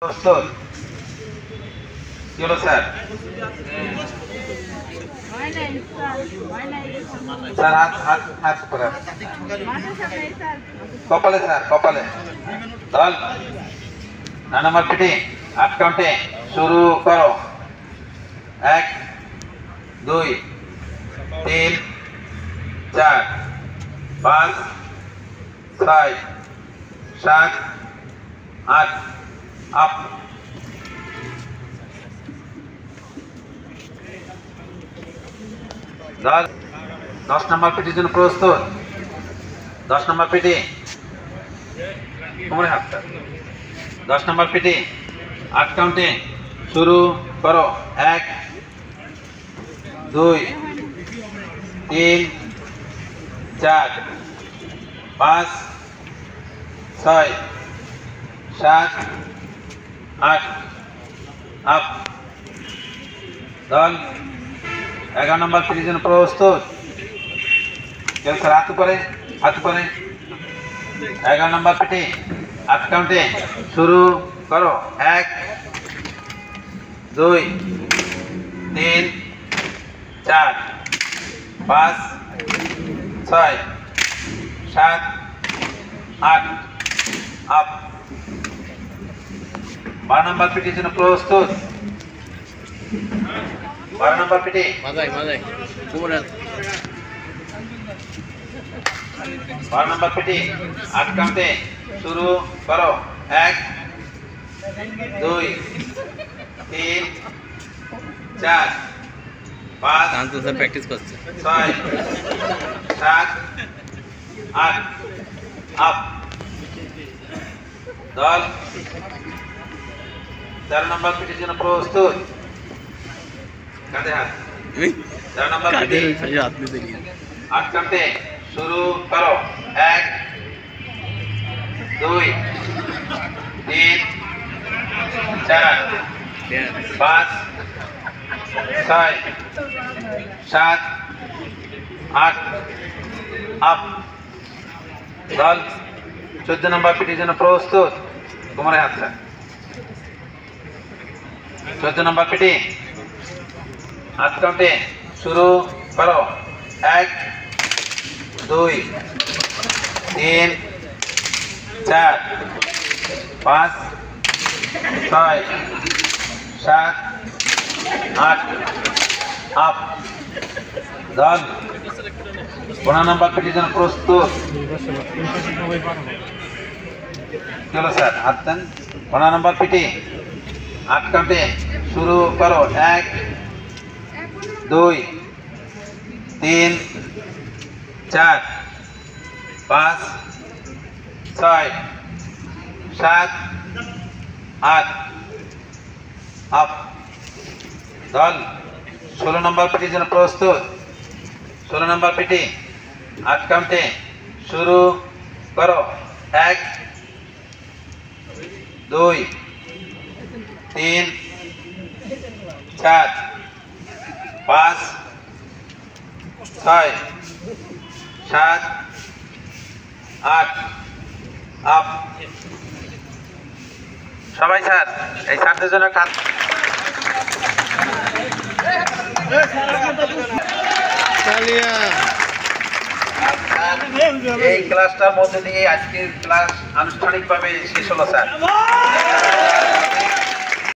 প্রস্তুত কি হলো স্যার? স্যার হাত হাত হাত করে কপালে স্যার কপালে দল না নাম্বার পিটি 8 কাউন্টে শুরু করো 1 2 3 4 5 6 7 8 আপ 10 নম্বর পিটির জন্য প্রস্তুত 10 নম্বর পিটি কোমরে হাতটা 10 নম্বর পিটি 8 কাউন্টে শুরু করো 1 2 3 4 5 6 7 8 আপ দল 11 নম্বর পিটির জন্য প্রস্তুত কেউ স্যার হাত করে 11 নম্বর পিটি 8 কাউন্টে শুরু করো 1 2 3 4 5 6 7 8 আপ 12 নম্বর পিটির জন্য প্রস্তুত 12 নম্বর পিটি মাজাই কোমরে 12 নম্বর পিটি 8 কাউন্টে শুরু করো 1 2 3 4 5 শান্ত স্যার প্র্যাকটিস করছে 6 7 8 আপ দল 13 নম্বর পিটির জন্য প্রস্তুত কাঁধে হাত 13 নম্বর পিটি হাত নিতে গিয়ে 8 কাউন্টে শুরু করো 1 2 3 4 5 6 7 8 আপ দল 14 নম্বর পিটির জন্য প্রস্তুত কোমরে হাতটা 14 নম্বর পিটি 8 কাউন্টে শুরু করো 1 2 3 4 5 6 7 8 আপ দল 15 নম্বর পিটির জন্য প্রস্তুত চলো স্যার হাত দেন 15 নম্বর পিটি 8 কাউন্টে শুরু করো 1 2 3 4 5 6 7 8 আপ দল 16 নম্বর পিটির জন্য প্রস্তুত 16 নম্বর পিটি 8 কাউন্টে শুরু করো 1 2 3 4 5 6 7 8 আপ সবাই স্যার এই স্যারদের জন্য কাজ এই ক্লাসটার মধ্যে দিয়ে আজকের ক্লাস আনুষ্ঠানিকভাবে শেষ হলো স্যার।